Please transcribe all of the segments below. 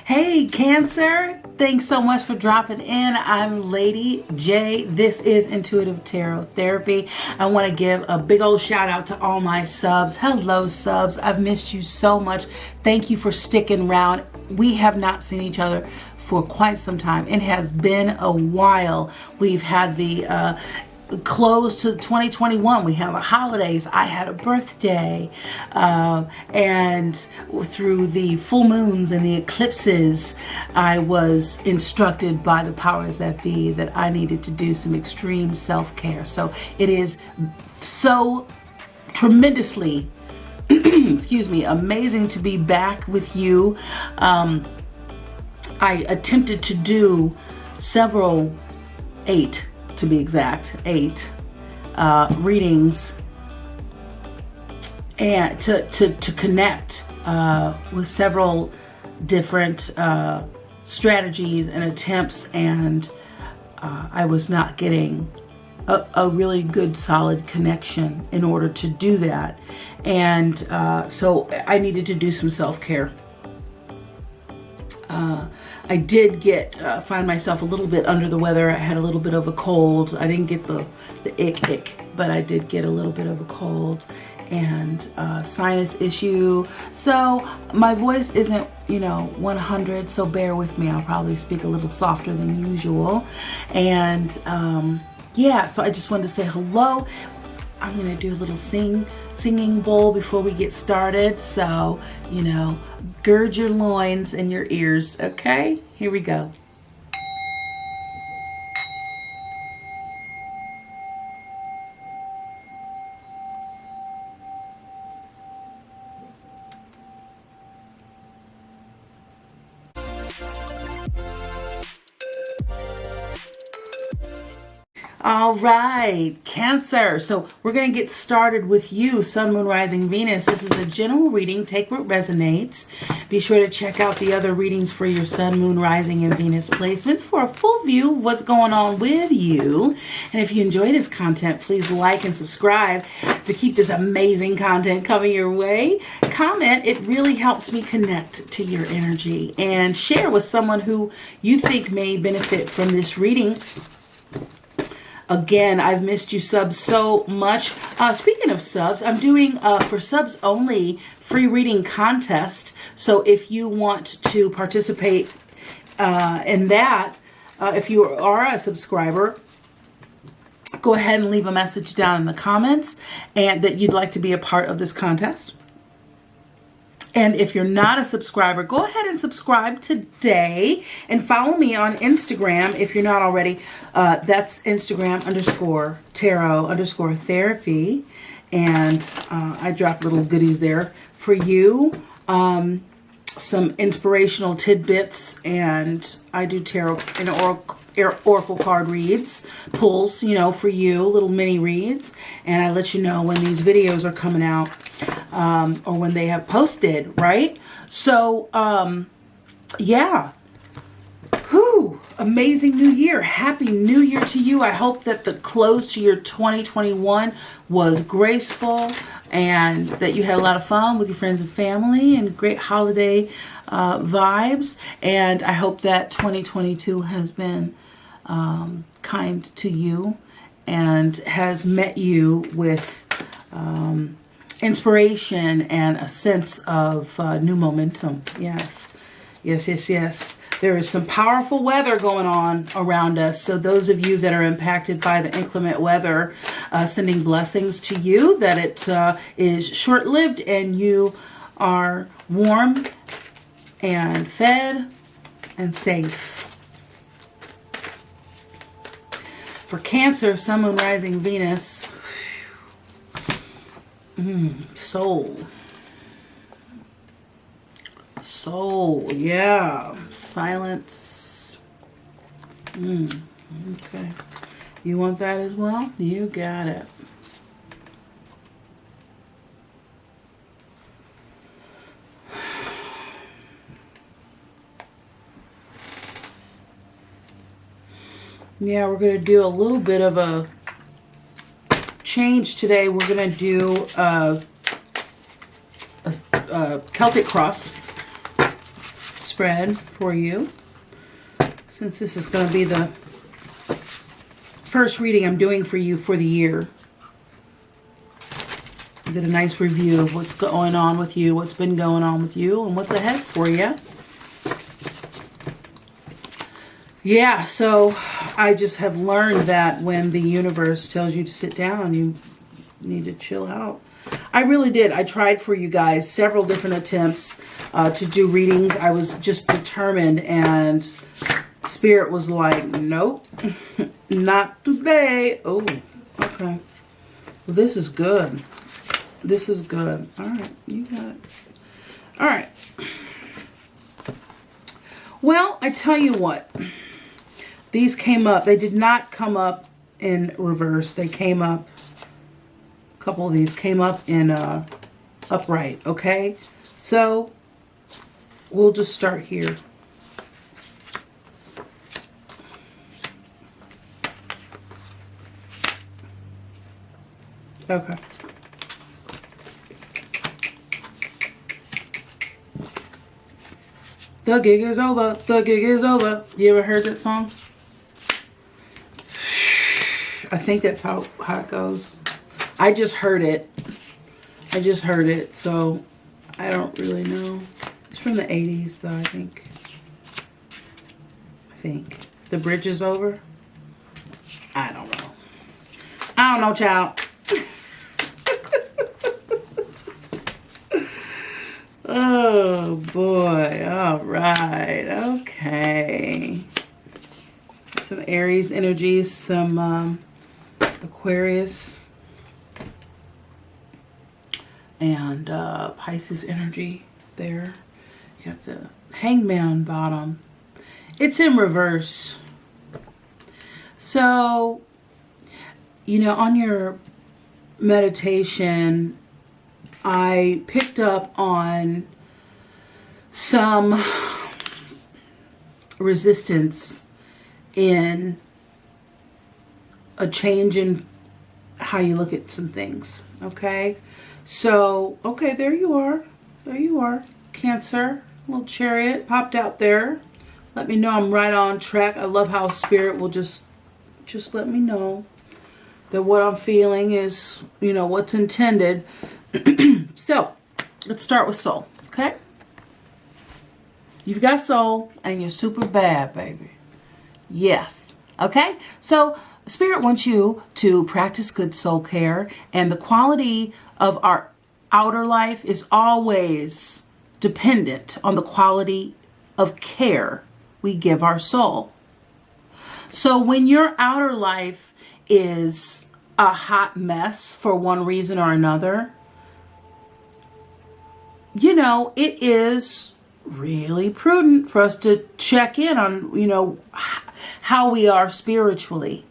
Hey Cancer, thanks so much for dropping in. I'm Lady J. This is Intuitive Tarot Therapy. I want to give a big old shout out to all my subs. Hello subs, I've missed you so much. Thank you for sticking around. We have not seen each other for quite some time. It has been a while. We've had the close to 2021. We have the holidays. I had a birthday, and through the full moons and the eclipses, I was instructed by the powers that be that I needed to do some extreme self-care. So it is so tremendously excuse me, amazing to be back with you. I attempted to do several, 8 to be exact, 8 readings, and to connect with several different strategies and attempts, and I was not getting a really good solid connection in order to do that, and so I needed to do some self-care. I did find myself a little bit under the weather. I had a little bit of a cold. I didn't get the ick, but I did get a little bit of a cold and sinus issue. So my voice isn't, 100, so bear with me. I'll probably speak a little softer than usual. And yeah, so I just wanted to say hello. I'm gonna do a little singing bowl before we get started. So, gird your loins and your ears, okay? Here we go. All right, Cancer. So we're going to get started with you, Sun, Moon, Rising, Venus. This is a general reading. Take what resonates. Be sure to check out the other readings for your Sun, Moon, Rising, and Venus placements for a full view of what's going on with you. And if you enjoy this content, please like and subscribe to keep this amazing content coming your way. Comment. It really helps me connect to your energy. And share with someone who you think may benefit from this reading. Again, I've missed you subs so much. Speaking of subs, I'm doing for subs only free reading contest. So if you want to participate in that, if you are a subscriber, go ahead and leave a message down in the comments and that you'd like to be a part of this contest. And if you're not a subscriber, go ahead and subscribe today and follow me on Instagram if you're not already. That's Instagram_tarot_therapy. And I drop little goodies there for you. Some inspirational tidbits, and I do tarot and oracle card reads, pulls, for you, little mini reads, and I let you know when these videos are coming out, or when they have posted, right? So, yeah. Whew, amazing new year. Happy New Year to you. I hope that the close to your 2021 was graceful and that you had a lot of fun with your friends and family and great holiday vibes. And I hope that 2022 has been kind to you and has met you with inspiration and a sense of new momentum. Yes. Yes, yes, yes. There is some powerful weather going on around us. So those of you that are impacted by the inclement weather, sending blessings to you, that it is short-lived and you are warm and fed and safe. For Cancer, Sun, Moon, Rising, Venus, soul. Soul, yeah. Silence. Okay. You want that as well? You got it. Yeah, we're going to do a little bit of a change today. We're going to do a Celtic cross. spread for you. Since this is going to be the first reading I'm doing for you for the year. Get a nice review of what's going on with you, what's been going on with you, and what's ahead for you. Yeah, so I just have learned that when the universe tells you to sit down, you need to chill out. I really did. I tried for you guys several different attempts to do readings. I was just determined, and Spirit was like, nope, not today. Oh, okay. Well, this is good. This is good. All right, you got it. All right. Well, I tell you what. These came up. They did not come up in reverse. They came up, a couple of these came up in upright, okay? So, we'll just start here. Okay. The gig is over. The gig is over. You ever heard that song? I think that's how it goes. I just heard it. So I don't really know. It's from the 80s, though, I think. The bridge is over. I don't know, child. Oh boy. All right. Okay. Some Aries energies, some Aquarius, and Pisces energy there. You got the Hangman on bottom. It's in reverse. So, you know, on your meditation, I picked up on some resistance in a change in how you look at some things. Okay. So, okay, there you are. There you are. Cancer, little chariot popped out there. Let me know I'm right on track. I love how Spirit will just let me know that what I'm feeling is, you know, what's intended. So, let's start with soul, okay? You've got soul, and you're super bad, baby. Yes, okay? So, Spirit wants you to practice good soul care, and the quality of our outer life is always dependent on the quality of care we give our soul. So, when your outer life is a hot mess for one reason or another, you know, it is really prudent for us to check in on, you know, how we are spiritually,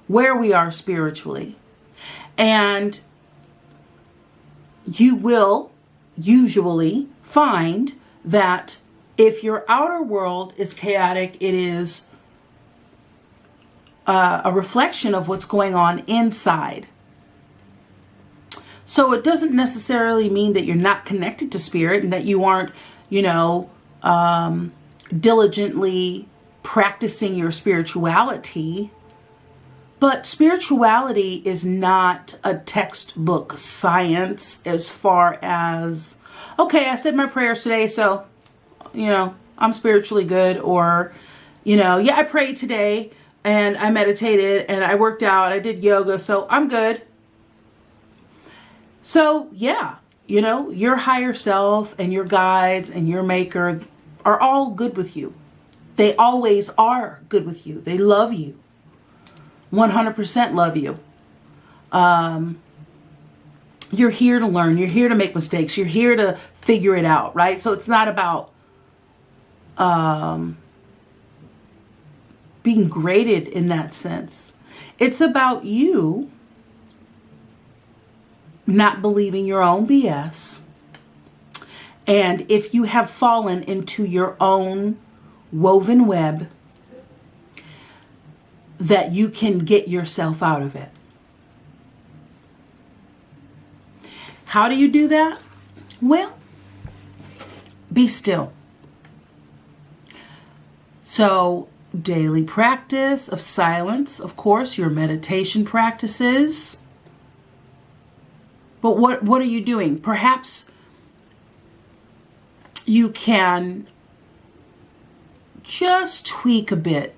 where we are spiritually. And you will usually find that if your outer world is chaotic, it is a reflection of what's going on inside. So it doesn't necessarily mean that you're not connected to Spirit and that you aren't, you know, diligently practicing your spirituality. But spirituality is not a textbook science as far as, okay, I said my prayers today, so, you know, I'm spiritually good. Or, you know, yeah, I prayed today and I meditated and I worked out, I did yoga, so I'm good. So, yeah, you know, your higher self and your guides and your maker are all good with you. They always are good with you. They love you. 100% love you. You're here to learn. You're here to make mistakes. You're here to figure it out, right? So it's not about being graded in that sense. It's about you not believing your own BS. And if you have fallen into your own woven web, that you can get yourself out of it. How do you do that? Well, be still. So daily practice of silence, of course, your meditation practices. But what are you doing? Perhaps you can just tweak a bit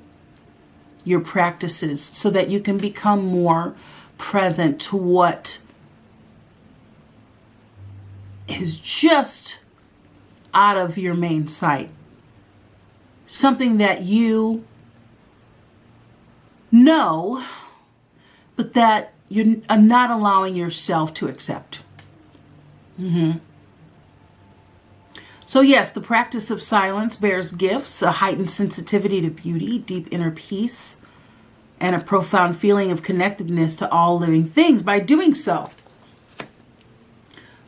your practices so that you can become more present to what is just out of your main sight. Something that you know, but that you're not allowing yourself to accept. So yes, the practice of silence bears gifts, a heightened sensitivity to beauty, deep inner peace, and a profound feeling of connectedness to all living things by doing so.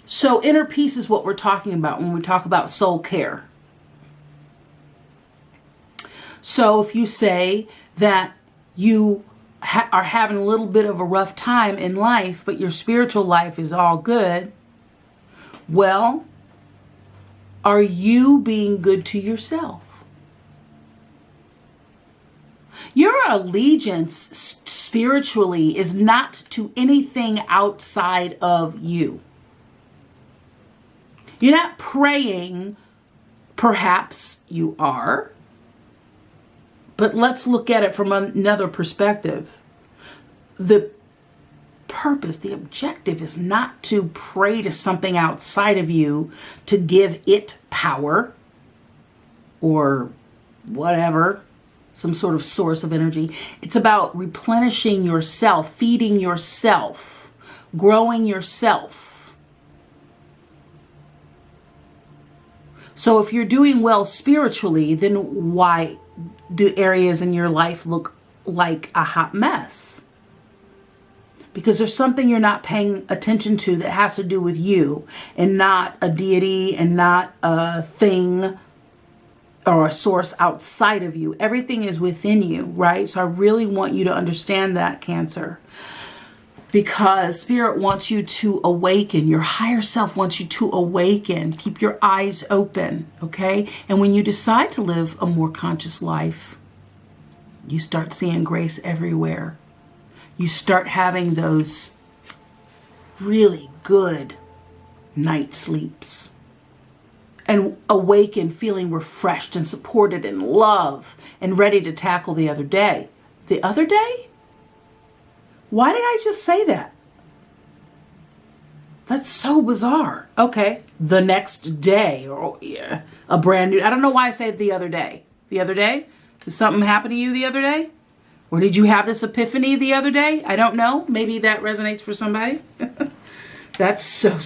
So inner peace is what we're talking about when we talk about soul care. So if you say that you are having a little bit of a rough time in life, but your spiritual life is all good, well, are you being good to yourself? Your allegiance spiritually is not to anything outside of you. You're not praying, perhaps you are, but let's look at it from another perspective. The purpose, the objective is not to pray to something outside of you to give it power or whatever, some sort of source of energy. It's about replenishing yourself, feeding yourself, growing yourself. So if you're doing well spiritually, then why do areas in your life look like a hot mess? Because there's something you're not paying attention to that has to do with you and not a deity and not a thing or a source outside of you. Everything is within you, right? So I really want you to understand that, Cancer. Because Spirit wants you to awaken. Your higher self wants you to awaken. Keep your eyes open, okay? And when you decide to live a more conscious life, you start seeing grace everywhere. You start having those really good night sleeps. And awaken feeling refreshed and supported and loved and ready to tackle the other day. The other day? Why did I just say that? That's so bizarre. Okay. The next day, or yeah, a brand new, I don't know why I say the other day. The other day? Did something happen to you the other day? Or did you have this epiphany the other day? I don't know. Maybe that resonates for somebody. That's so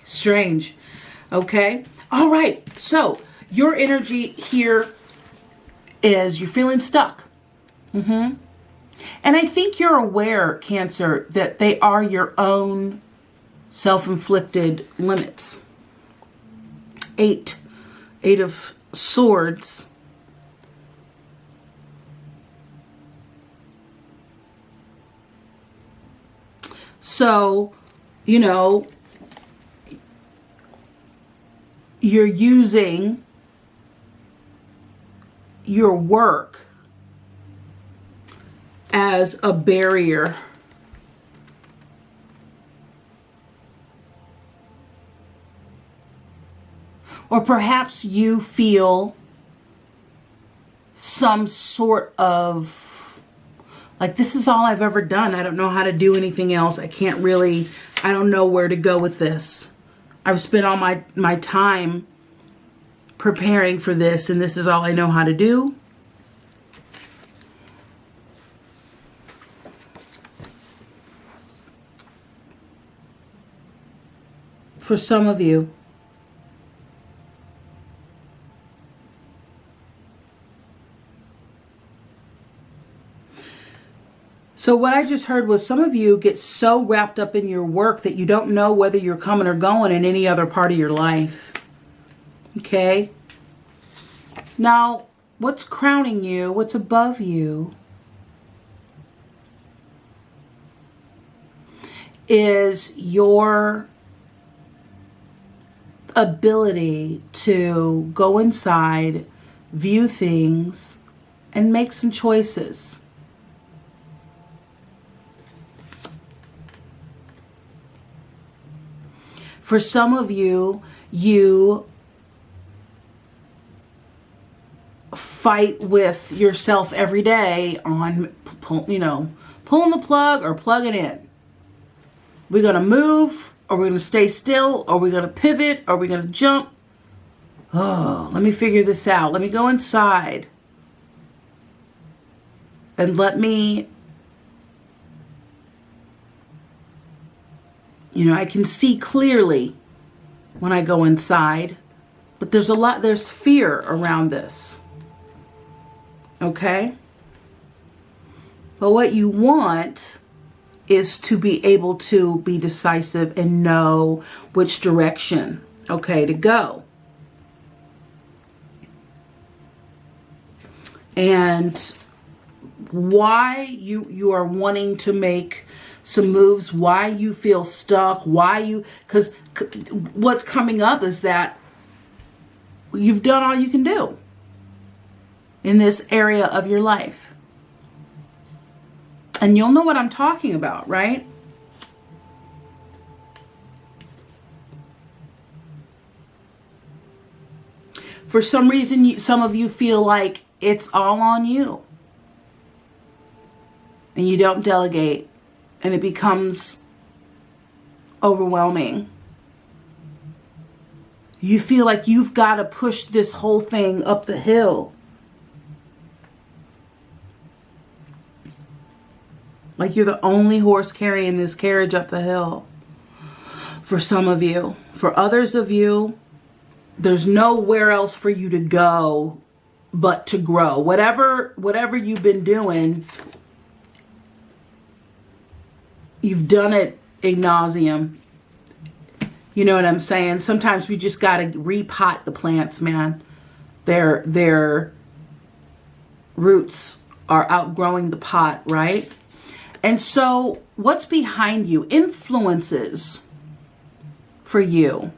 strange. Okay. All right. So your energy here is you're feeling stuck. And I think you're aware, Cancer, that they are your own self-inflicted limits. Eight of Swords. So, you know, you're using your work as a barrier. Or perhaps you feel some sort of like, this is all I've ever done. I don't know how to do anything else. I don't know where to go with this. I've spent all my time preparing for this, and this is all I know how to do. For some of you. So what I just heard was some of you get so wrapped up in your work that you don't know whether you're coming or going in any other part of your life. Okay? Now, what's crowning you? What's above you? Is your ability to go inside, view things, and make some choices. For some of you, you fight with yourself every day on, pulling the plug or plugging in. We're going to move, or we're going to stay still, or we're going to pivot, or we're going to jump. Oh, let me figure this out. Let me go inside. And let me, I can see clearly when I go inside, but there's fear around this. Okay? But what you want is to be able to be decisive and know which direction, to go. And why you are wanting to make some moves, why you feel stuck, because what's coming up is that you've done all you can do in this area of your life. And you'll know what I'm talking about, right? For some reason, some of you feel like it's all on you. And you don't delegate. And it becomes overwhelming. You feel like you've got to push this whole thing up the hill. Like you're the only horse carrying this carriage up the hill. For some of you. For others of you, there's nowhere else for you to go but to grow. Whatever you've been doing, you've done it ad nauseum. You know what I'm saying? Sometimes we just got to repot the plants, man. Their roots are outgrowing the pot, right? And so what's behind you? Influences for you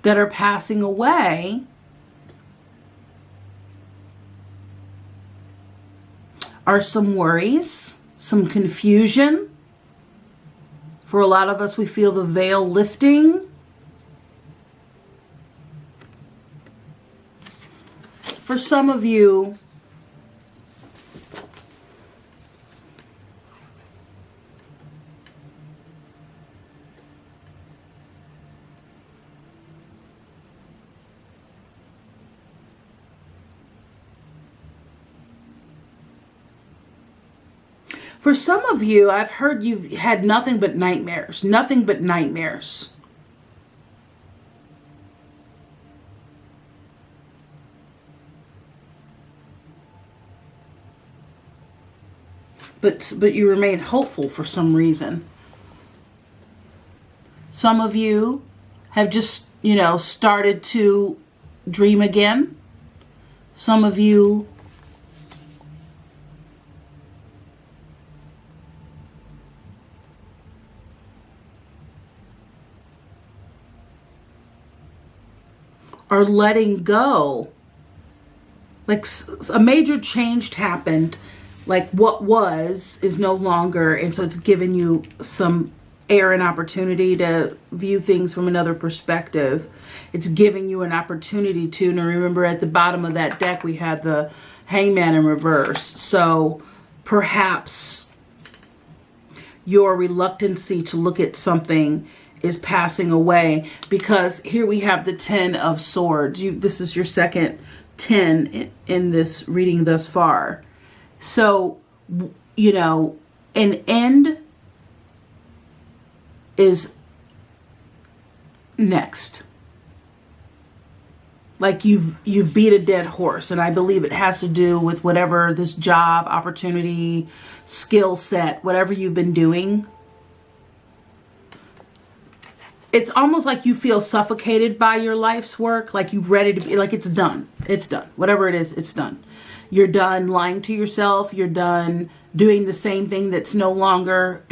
that are passing away are some worries, some confusion. For a lot of us, we feel the veil lifting. For some of you, I've heard you've had nothing but nightmares. Nothing but nightmares. But you remain hopeful for some reason. Some of you have just, started to dream again. Some of you are letting go. Like a major change happened. Like what was is no longer. And so it's given you some air and opportunity to view things from another perspective. It's giving you an opportunity to. Now remember at the bottom of that deck we had the Hangman in reverse. So perhaps your reluctancy to look at something is passing away, because here we have the 10 of Swords. This is your second 10 in this reading thus far. So, an end is next. Like you've beat a dead horse, and I believe it has to do with whatever this job, opportunity, skill set, whatever you've been doing. It's almost like you feel suffocated by your life's work, like you're ready to be, like it's done. It's done. Whatever it is, it's done. You're done lying to yourself. You're done doing the same thing that's no longer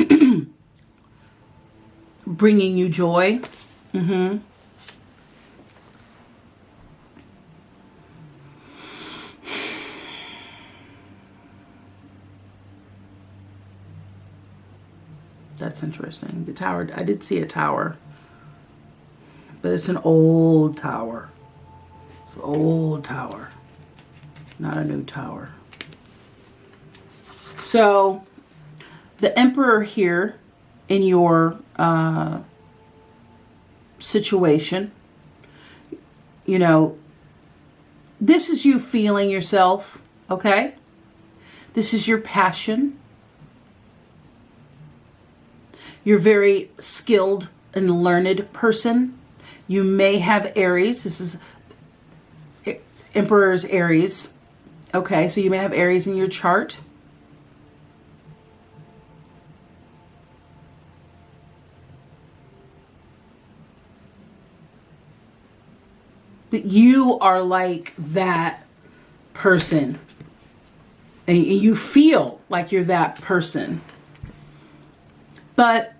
bringing you joy. That's interesting. The tower, I did see a tower, but it's an old tower. It's an old tower, not a new tower. So the Emperor here in your situation, you know, this is you feeling yourself, okay? This is your passion. You're very skilled and learned person. You may have Aries. This is Emperor's Aries. Okay, so you may have Aries in your chart. But you are like that person. And you feel like you're that person. But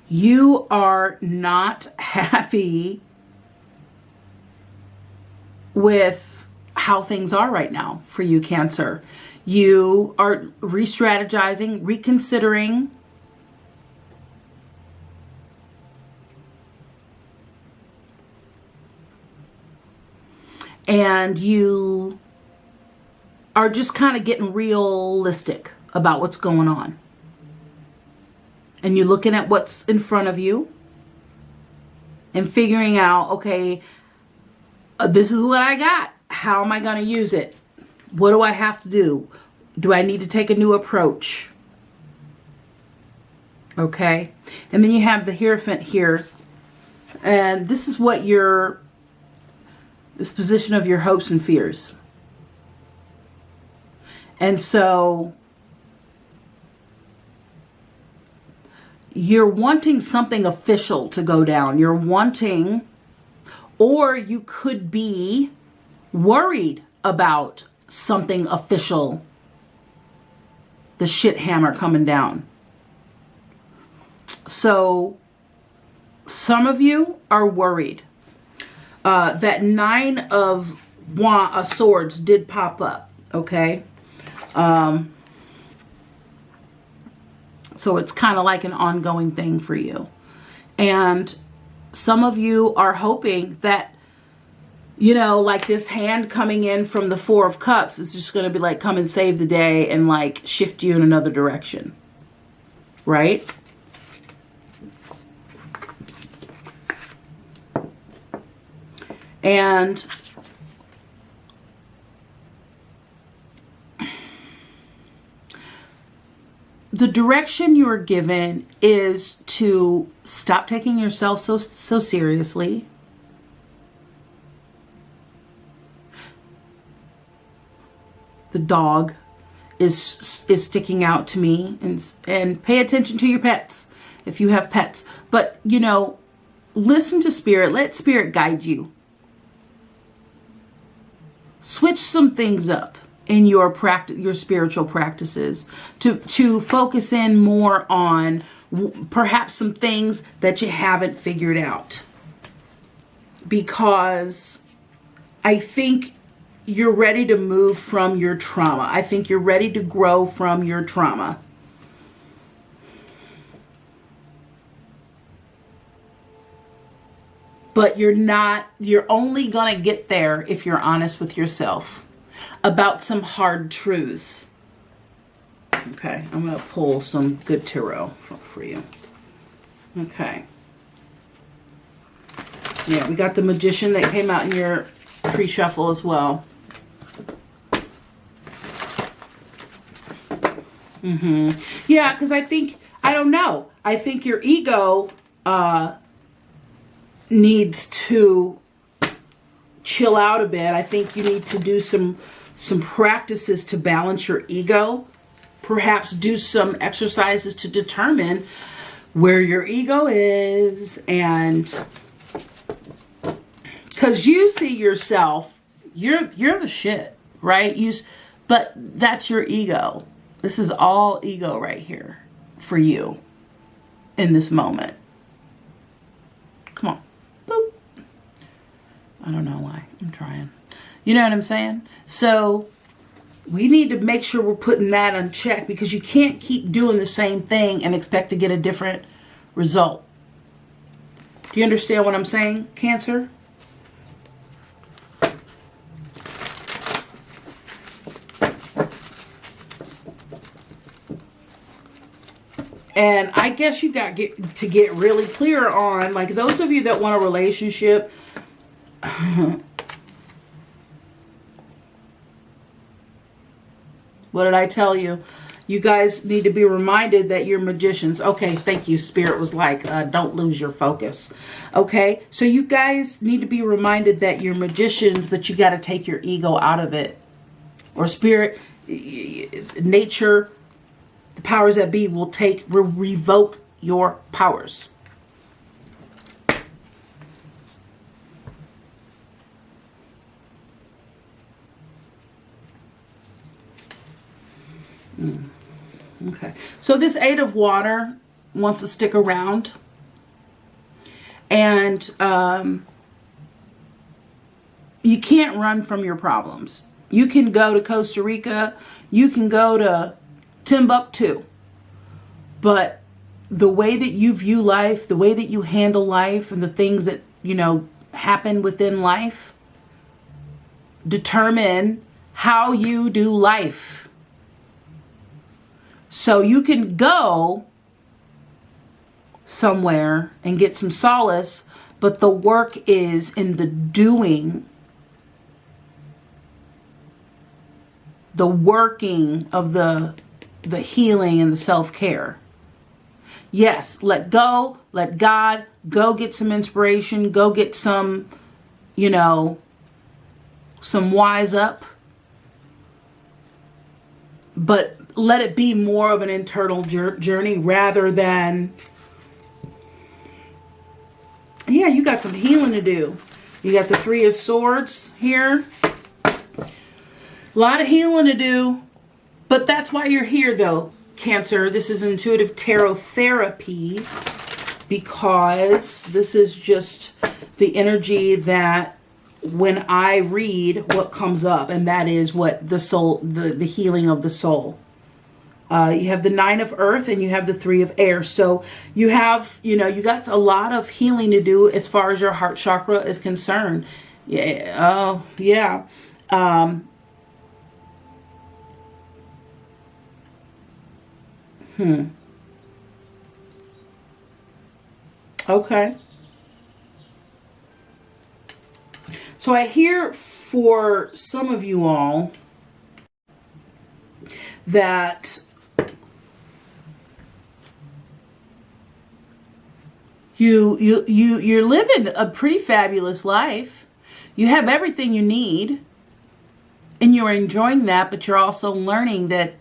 you are not happy with how things are right now for you, Cancer. You are re-strategizing, reconsidering. And you are just kind of getting realistic about what's going on. And you're looking at what's in front of you and figuring out, okay, this is what I got. How am I going to use it? What do I have to do? Do I need to take a new approach? Okay. And then you have the Hierophant here. And this is what this position of your hopes and fears. And so you're wanting something official to go down. You're wanting, or you could be worried about something official, the shit hammer coming down. So some of you are worried. That 9 of Swords did pop up, okay? So it's kind of like an ongoing thing for you. And some of you are hoping that, you know, like this hand coming in from the 4 of Cups is just going to be like, come and save the day and like shift you in another direction, right? And the direction you're given is to stop taking yourself so seriously. The dog is sticking out to me, and pay attention to your pets if you have pets. But, you know, listen to Spirit. Let Spirit guide you. Switch some things up in your spiritual practices to focus in more on perhaps some things that you haven't figured out. Because I think you're ready to move from your trauma. I think you're ready to grow from your trauma. But you're only going to get there if you're honest with yourself about some hard truths. Okay, I'm going to pull some good tarot for you. Okay. Yeah, we got the Magician that came out in your pre-shuffle as well. Yeah, because I don't know. I think your ego needs to chill out a bit. I think you need to do some practices to balance your ego. Perhaps do some exercises to determine where your ego is, and because you see yourself, you're the shit, right? But that's your ego. This is all ego right here for you in this moment. Come on. Boop. I don't know why. I'm trying. You know what I'm saying? So we need to make sure we're putting that on check, because you can't keep doing the same thing and expect to get a different result. Do you understand what I'm saying, Cancer? And I guess you got to get really clear on, like, those of you that want a relationship, what did I tell you? You guys need to be reminded that you're magicians. Okay, thank you. Spirit was like, don't lose your focus. Okay, so you guys need to be reminded that you're magicians, but you got to take your ego out of it. Or spirit, nature, the powers that be will revoke your powers. Okay, so this Eight of Water wants to stick around, and you can't run from your problems. You can go to Costa Rica, you can go to Timbuktu, but the way that you view life, the way that you handle life, and the things that, you know, happen within life determine how you do life. So you can go somewhere and get some solace, but the work is in the doing, the working of the healing and the self-care. Yes, let go, let God, go get some inspiration, go get some, you know, some wise up. But let it be more of an internal journey rather than, yeah, you got some healing to do. You got the Three of Swords here. A lot of healing to do. But that's why you're here, though, Cancer. This is intuitive tarot therapy, because this is just the energy that when I read, what comes up, and that is what the soul, the healing of the soul. You have the Nine of Earth and you have the Three of Air. So you have, you know, you got a lot of healing to do as far as your heart chakra is concerned. Yeah. Yeah. Okay. So I hear for some of you all that you're living a pretty fabulous life. You have everything you need and you're enjoying that, but you're also learning that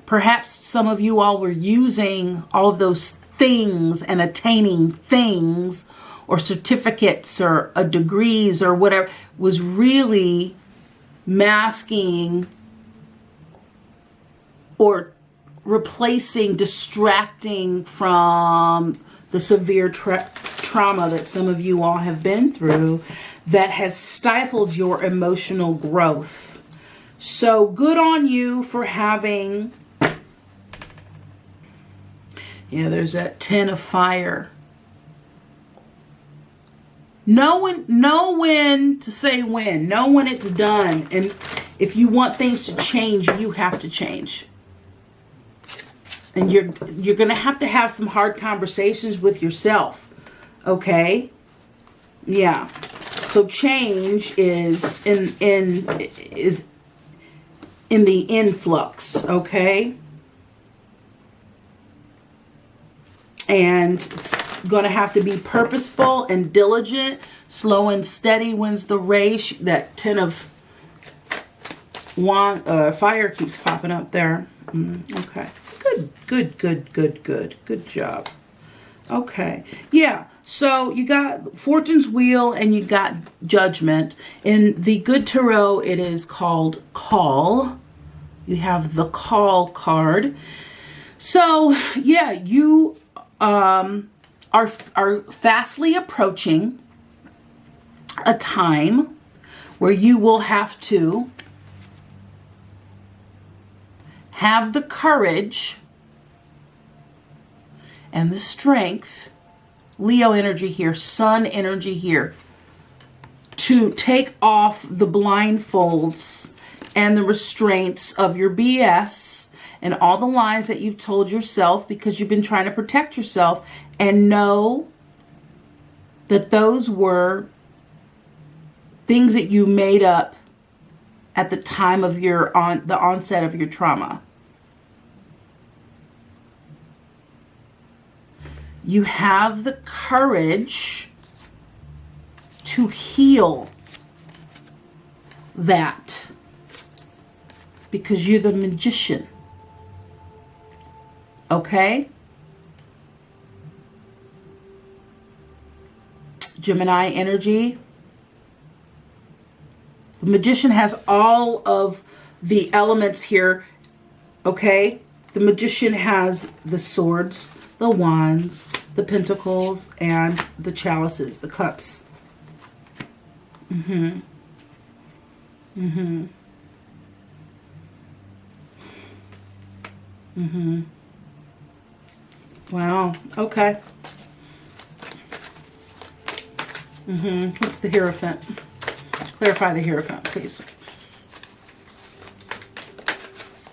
perhaps some of you all were using all of those things and attaining things or certificates or degrees or whatever was really masking or replacing, distracting from the severe trauma that some of you all have been through that has stifled your emotional growth. So good on you for having, yeah, there's that 10 of fire. Know when to say when. Know when it's done. And if you want things to change, you have to change. And you're going to have some hard conversations with yourself. Okay? Yeah. So change is in the influx, okay? And it's going to have to be purposeful and diligent. Slow and steady wins the race. That 10 of fire keeps popping up there. Okay. Good job. Okay. Yeah. So you got Fortune's Wheel and you got Judgment. In the Good Tarot, it is called Call. You have the Call card. So, yeah, you are fastly approaching a time where you will have to have the courage and the strength, Leo energy here, Sun energy here, to take off the blindfolds and the restraints of your BS and all the lies that you've told yourself because you've been trying to protect yourself, and know that those were things that you made up at the time of the onset of your trauma. You have the courage to heal that because you're the magician. Okay? Gemini energy. The magician has all of the elements here. Okay? The magician has the swords, the wands, the pentacles, and the chalices, the cups. Wow. Okay. What's the Hierophant? Clarify the Hierophant, please.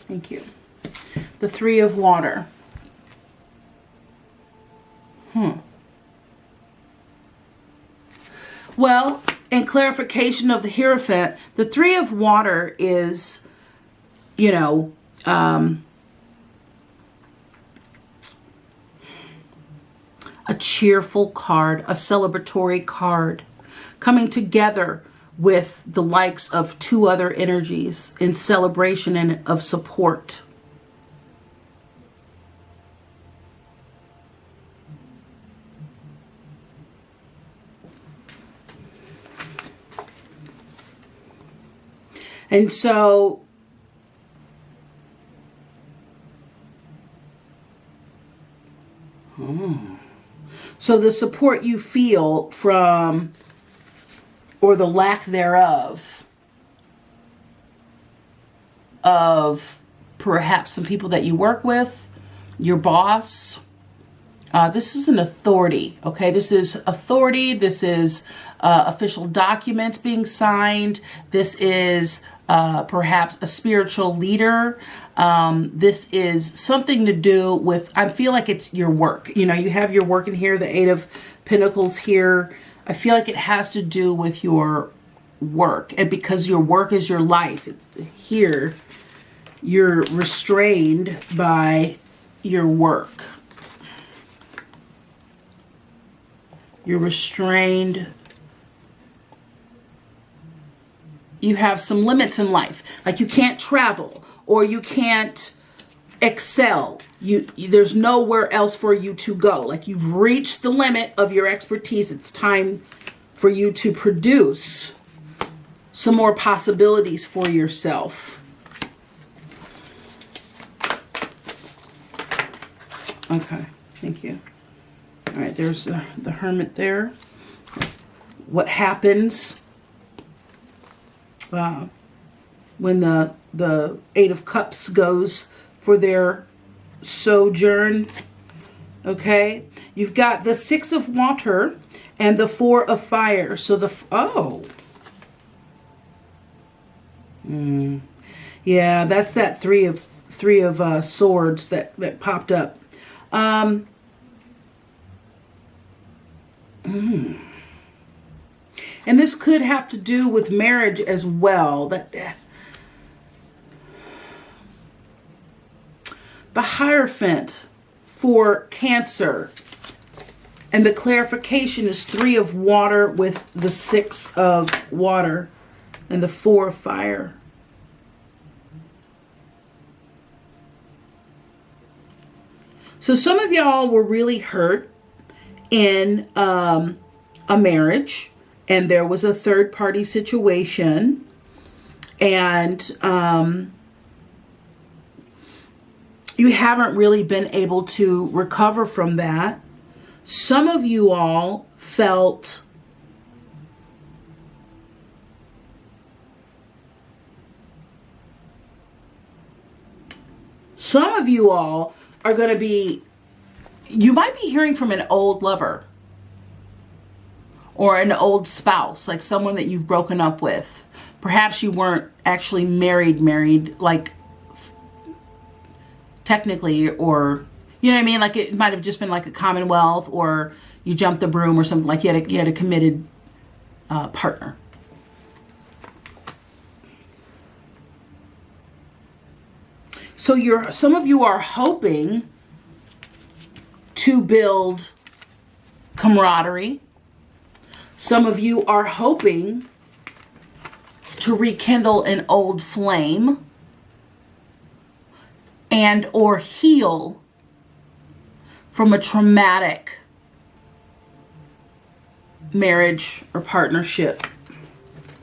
Thank you. The Three of Water. Well, in clarification of the Hierophant, the Three of Water is, you know, a cheerful card, a celebratory card, coming together with the likes of two other energies in celebration and of support. And so the support you feel from, or the lack thereof, of perhaps some people that you work with, your boss. This is an authority, okay? This is authority. This is official documents being signed. This is perhaps a spiritual leader. This is something to do with, I feel like it's your work. You know, you have your work in here, the Eight of Pentacles here. I feel like it has to do with your work. And because your work is your life, here, you're restrained by your work. You're restrained. You have some limits in life. Like you can't travel or you can't excel. There's nowhere else for you to go. Like you've reached the limit of your expertise. It's time for you to produce some more possibilities for yourself. Okay, thank you. All right, there's the Hermit there. That's what happens when the Eight of Cups goes for their sojourn. Okay, you've got the Six of Water and the Four of Fire. So yeah, that's that three of swords that popped up. And this could have to do with marriage as well. The Hierophant for Cancer. And the clarification is Three of Water with the Six of Water and the Four of Fire. So some of y'all were really hurt in a marriage, and there was a third party situation, and you haven't really been able to recover from that. Some of you all felt Some of you all are going to be, you might be hearing from an old lover or an old spouse, like someone that you've broken up with. Perhaps you weren't actually married, like technically, or, you know what I mean? Like it might have just been like a commonwealth, or you jumped the broom or something, like you had a committed partner. So some of you are hoping to build camaraderie. Some of you are hoping to rekindle an old flame and or heal from a traumatic marriage or partnership.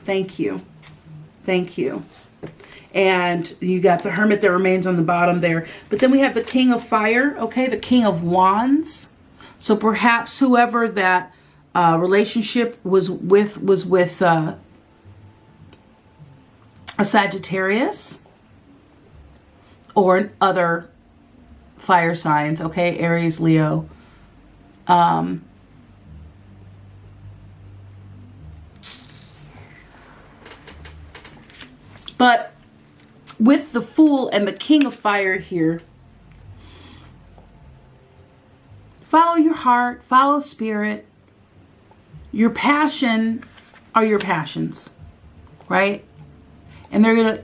Thank you. Thank you. And you got the Hermit that remains on the bottom there. But then we have the King of Fire, okay? The King of Wands. So perhaps whoever that relationship was with a Sagittarius or other fire signs, okay? Aries, Leo. But with the Fool and the King of Fire here, follow your heart, follow spirit. Your passion are your passions, right? And they're going to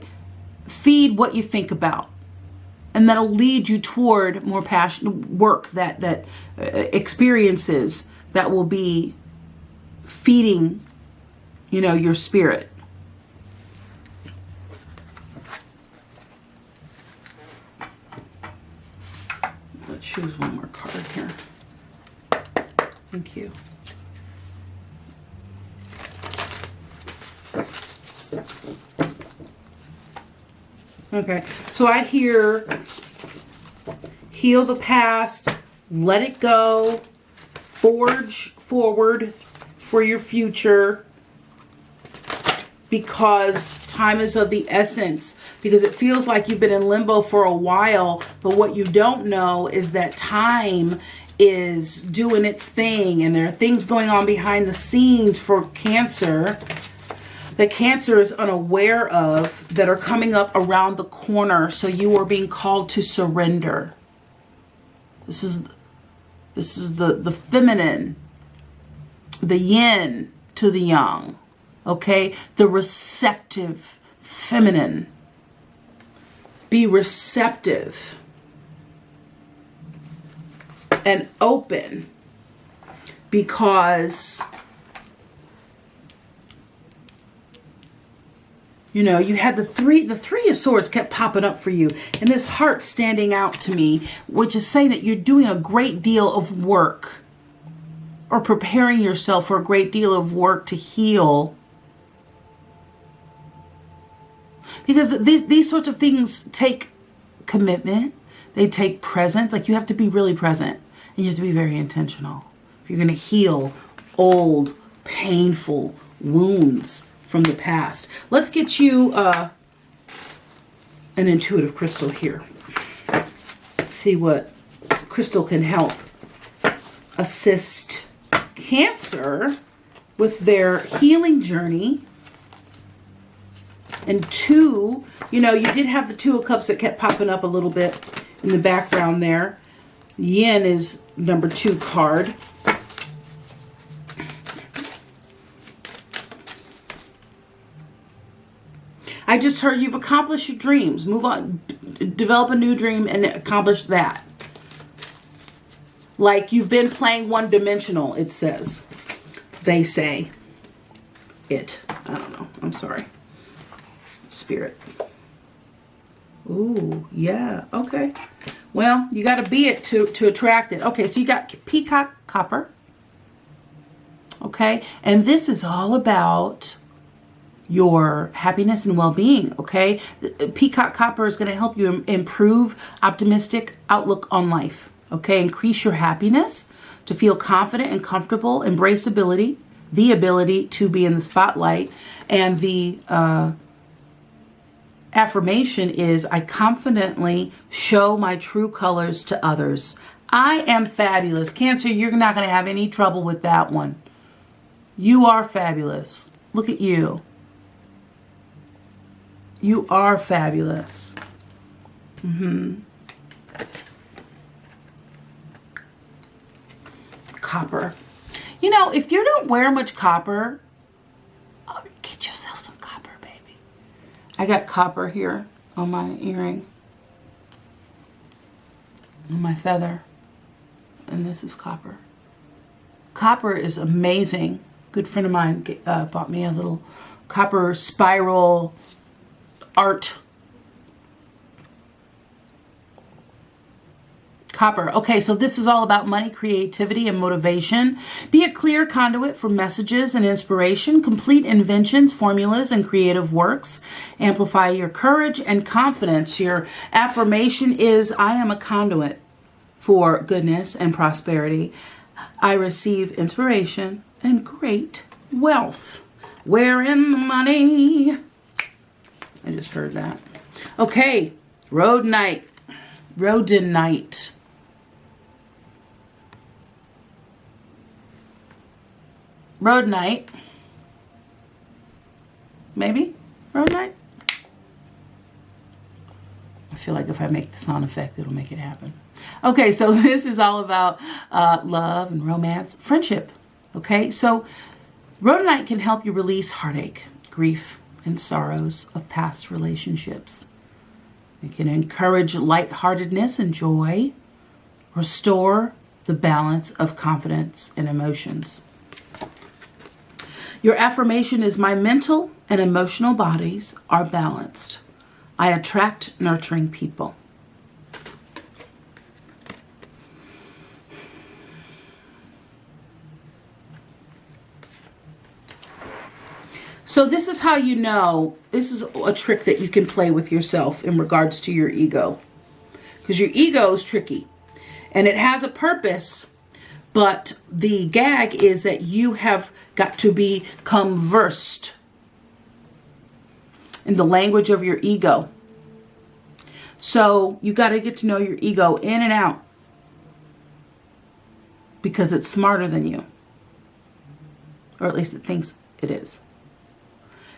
feed what you think about. And that'll lead you toward more passion work, that experiences that will be feeding, your spirit. Let's choose one more card here. Thank you. Okay, so I hear heal the past, let it go, forge forward for your future, because time is of the essence. Because it feels like you've been in limbo for a while, but what you don't know is that time is doing its thing, and there are things going on behind the scenes for Cancer that Cancer is unaware of, that are coming up around the corner. So you are being called to surrender. This is the feminine, the yin to the yang, okay? The receptive feminine. Be receptive and open, because you had the three of swords kept popping up for you, and this heart standing out to me, which is saying that you're doing a great deal of work, or preparing yourself for a great deal of work to heal. Because these sorts of things take commitment. They take presence. Like, you have to be really present, and you have to be very intentional if you're going to heal old, painful wounds from the past. Let's get you an intuitive crystal here. See what crystal can help assist Cancer with their healing journey. And two, you did have the Two of Cups that kept popping up a little bit in the background there. Yin is number 2 card. I just heard you've accomplished your dreams. Move on, develop a new dream and accomplish that. Like, you've been playing one-dimensional, it says. They say. It. I don't know. I'm sorry. Spirit. Ooh, yeah. Okay. Well, you got to be it to attract it. Okay, so you got Peacock Copper. Okay, and this is all about your happiness and well-being, okay? Peacock Copper is going to help you improve optimistic outlook on life, okay? Increase your happiness, to feel confident and comfortable, embrace ability, the ability to be in the spotlight, and the affirmation is, I confidently show my true colors to others. I am fabulous. Cancer, you're not going to have any trouble with that one. You are fabulous. Look at you. You are fabulous. Copper. You know, if you don't wear much copper, get yourself some copper, baby. I got copper here on my earring, on my feather, and this is copper. Copper is amazing. Good friend of mine bought me a little copper spiral art. Copper. Okay, so this is all about money, creativity, and motivation. Be a clear conduit for messages and inspiration. Complete inventions, formulas, and creative works. Amplify your courage and confidence. Your affirmation is, I am a conduit for goodness and prosperity. I receive inspiration and great wealth. Where in the money? I just heard that. Okay, rhodonite. Rhodonite. Rhodonite. Maybe? Rhodonite? I feel like if I make the sound effect, it'll make it happen. Okay, so this is all about love and romance, friendship. Okay, so rhodonite can help you release heartache, grief, and sorrows of past relationships. It can encourage lightheartedness and joy, restore the balance of confidence and emotions. Your affirmation is, my mental and emotional bodies are balanced. I attract nurturing people. So this is how you know, this is a trick that you can play with yourself in regards to your ego. Because your ego is tricky. And it has a purpose, but the gag is that you have got to become versed in the language of your ego. So you got to get to know your ego in and out. Because it's smarter than you. Or at least it thinks it is.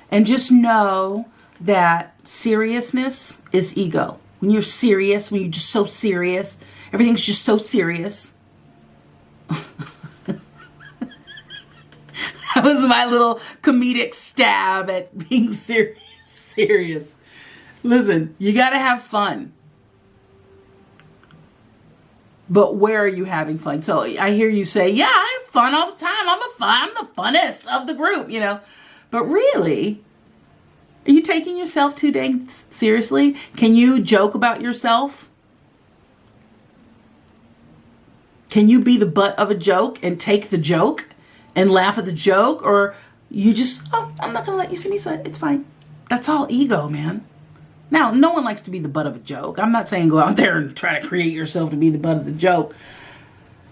And just know that seriousness is ego. When you're serious, when you're just so serious, everything's just so serious. That was my little comedic stab at being serious. Listen, you got to have fun. But where are you having fun? So I hear you say, yeah, I have fun all the time. I'm the funnest of the group, you know. But really, are you taking yourself too dang seriously? Can you joke about yourself? Can you be the butt of a joke and take the joke and laugh at the joke? Or you just, oh, I'm not going to let you see me sweat. It's fine. That's all ego, man. Now, no one likes to be the butt of a joke. I'm not saying go out there and try to create yourself to be the butt of the joke.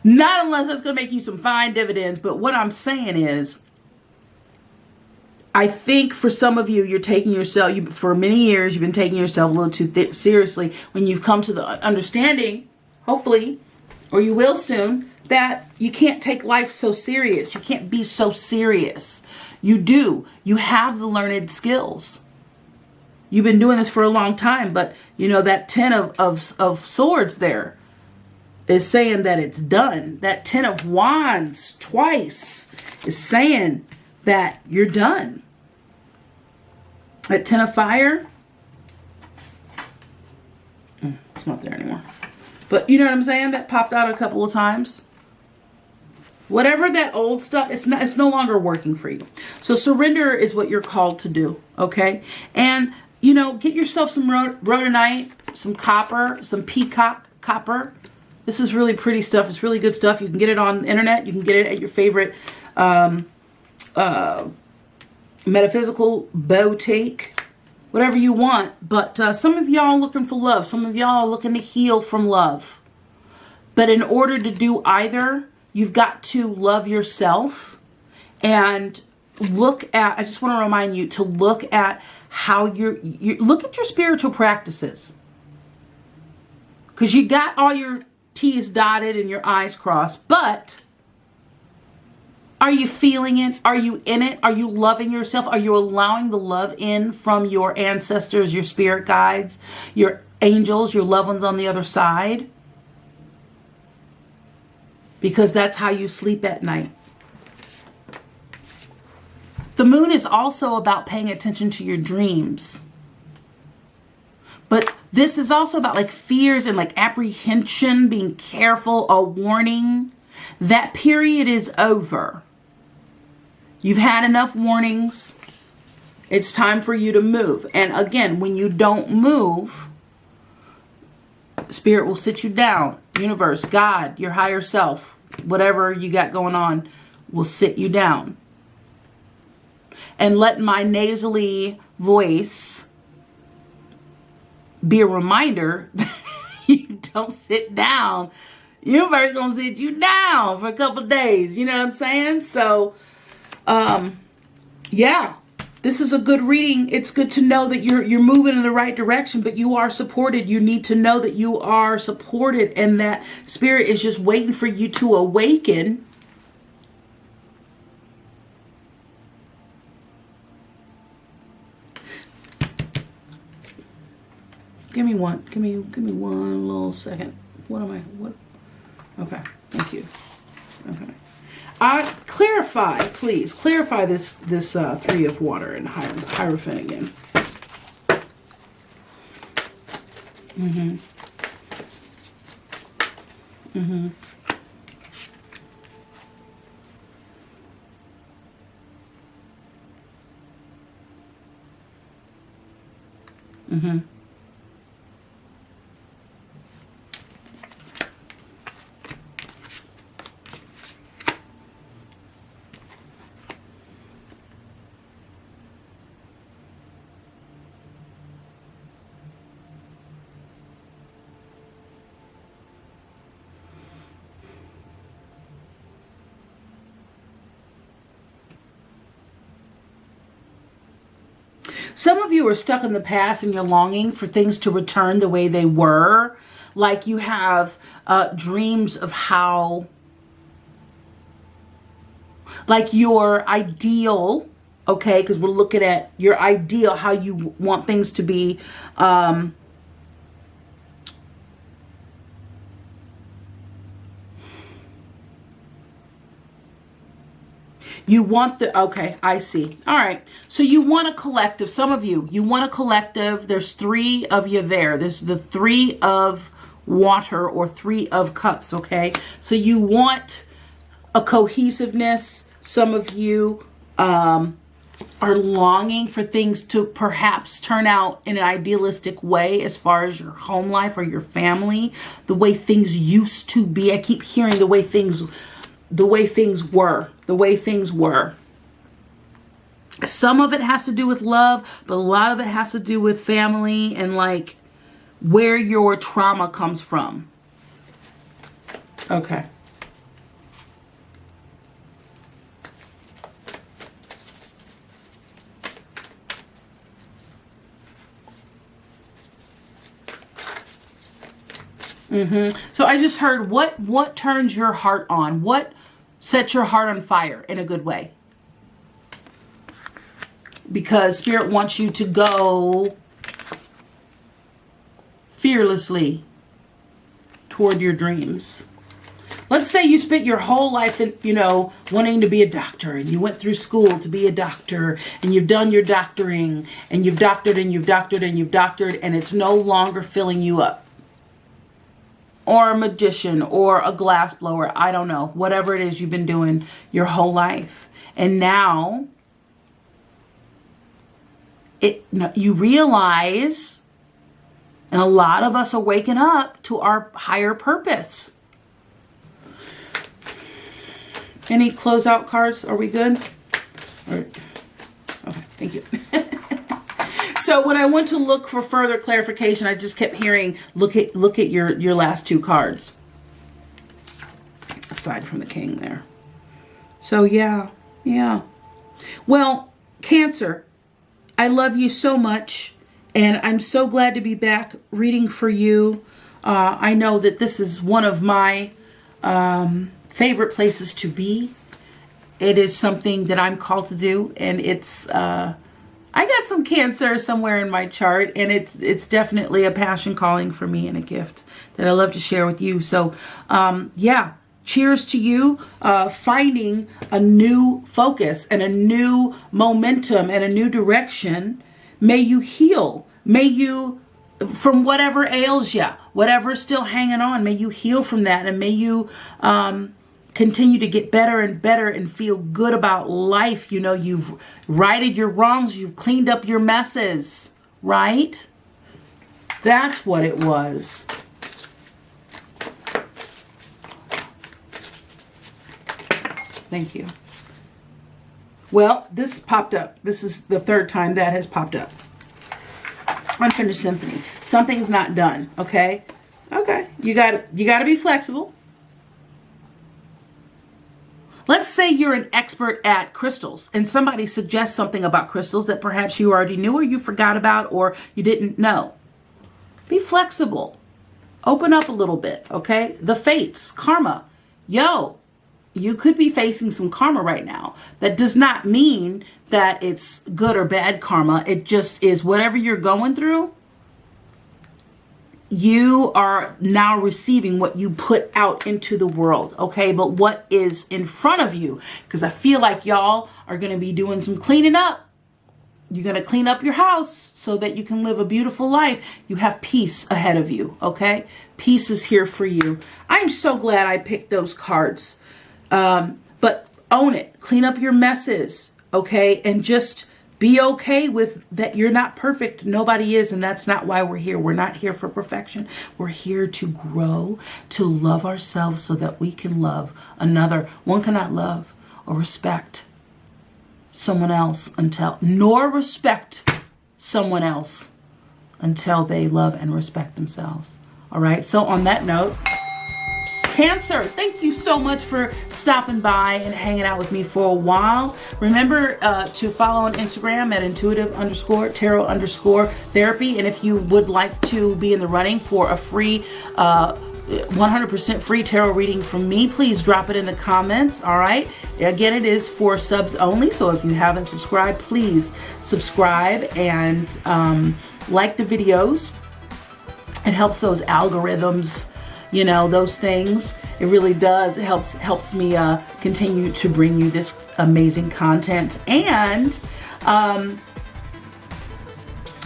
Not unless that's going to make you some fine dividends. But what I'm saying is, I think for some of you, you're taking yourself, for many years, you've been taking yourself a little too seriously when you've come to the understanding, hopefully, or you will soon, that you can't take life so serious. You can't be so serious. You do. You have the learned skills. You've been doing this for a long time, but you know that 10 of swords there is saying that it's done. That 10 of wands twice is saying that you're done. At 10 of fire, it's not there anymore. But you know what I'm saying? That popped out a couple of times. Whatever that old stuff, it's no longer working for you. So surrender is what you're called to do, okay? And, you know, get yourself some rhodonite, some copper, some peacock copper. This is really pretty stuff. It's really good stuff. You can get it on the internet. You can get it at your favorite metaphysical boutique, whatever you want. But some of y'all looking for love. Some of y'all looking to heal from love. But in order to do either, you've got to love yourself and I just want to remind you to look at how look at your spiritual practices. Because you got all your T's dotted and your I's crossed, but are you feeling it? Are you in it? Are you loving yourself? Are you allowing the love in from your ancestors, your spirit guides, your angels, your loved ones on the other side? Because that's how you sleep at night. The moon is also about paying attention to your dreams. But this is also about like fears and like apprehension, being careful, a warning. That period is over. You've had enough warnings. It's time for you to move. And again, when you don't move, Spirit will sit you down. Universe, God, your higher self, whatever you got going on, will sit you down. And let my nasally voice be a reminder that you don't sit down. Universe gonna sit you down for a couple days. You know what I'm saying? So, yeah, this is a good reading. It's good to know that you're moving in the right direction, but you are supported. You need to know that you are supported and that Spirit is just waiting for you to awaken. Give me one little second. Okay, thank you. Okay. Clarify, please. Clarify this Three of Water and Hierophant again. Mm-hmm. Mm-hmm. Mm-hmm. Some of you are stuck in the past and you're longing for things to return the way they were. Like you have dreams of how, like your ideal, okay, because we're looking at your ideal, how you want things to be. You want okay, I see. All right. So you want a collective. Some of you want a collective. There's three of you there. There's the Three of Water or Three of Cups, okay? So you want a cohesiveness. Some of you are longing for things to perhaps turn out in an idealistic way as far as your home life or your family, the way things used to be. I keep hearing the way things were. Some of it has to do with love, but a lot of it has to do with family and like where your trauma comes from. Okay. So I just heard what turns your heart on? What sets your heart on fire in a good way? Because Spirit wants you to go fearlessly toward your dreams. Let's say you spent your whole life in, wanting to be a doctor, and you went through school to be a doctor, and you've done your doctoring, and you've doctored, and you've doctored, and you've doctored, and it's no longer filling you up. Or a magician, or a glass blower, I don't know, whatever it is you've been doing your whole life. And now, you realize, and a lot of us are waking up to our higher purpose. Any closeout cards? Are we good? Okay, thank you. So when I went to look for further clarification, I just kept hearing, look at your last two cards. Aside from the King there. So yeah. Well, Cancer, I love you so much, and I'm so glad to be back reading for you. I know that this is one of my favorite places to be. It is something that I'm called to do, and it's I got some Cancer somewhere in my chart, and it's definitely a passion calling for me and a gift that I love to share with you. So yeah, cheers to you finding a new focus and a new momentum and a new direction. May you heal. May you, from whatever ails you, whatever's still hanging on, may you heal from that, and may you continue to get better and better and feel good about life. You know, you've righted your wrongs, you've cleaned up your messes, right? That's what it was. Thank you. Well, this popped up. This is the third time that has popped up. Unfinished symphony. Something's not done, okay? Okay. You got to be flexible. Let's say you're an expert at crystals and somebody suggests something about crystals that perhaps you already knew or you forgot about or you didn't know. Be flexible. Open up a little bit, okay? The fates, karma. Yo, you could be facing some karma right now. That does not mean that it's good or bad karma. It just is whatever you're going through. You are now receiving what you put out into the world, okay? But what is in front of you? Because I feel like y'all are going to be doing some cleaning up. You're going to clean up your house so that you can live a beautiful life. You have peace ahead of you, okay? Peace is here for you. I'm so glad I picked those cards. But own it. Clean up your messes, okay? And just be okay with that you're not perfect. Nobody is, and that's not why we're here. We're not here for perfection. We're here to grow, to love ourselves so that we can love another. One cannot love or respect someone else nor respect someone else until they love and respect themselves. All right. So on that note, Cancer, thank you so much for stopping by and hanging out with me for a while. Remember to follow on Instagram at intuitive_tarot_therapy. And if you would like to be in the running for a free 100% free tarot reading from me, please drop it in the comments. All right. Again, it is for subs only. So if you haven't subscribed, please subscribe and like the videos. It helps those algorithms, you know, those things. It really does. It helps me continue to bring you this amazing content. And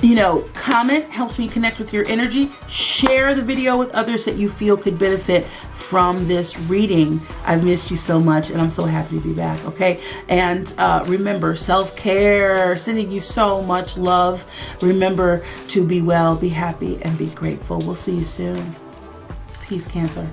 you know, comment helps me connect with your energy. Share the video with others that you feel could benefit from this reading. I've missed you so much, and I'm so happy to be back, okay? And remember, self-care, sending you so much love. Remember to be well, be happy, and be grateful. We'll see you soon. Peace, Cancer.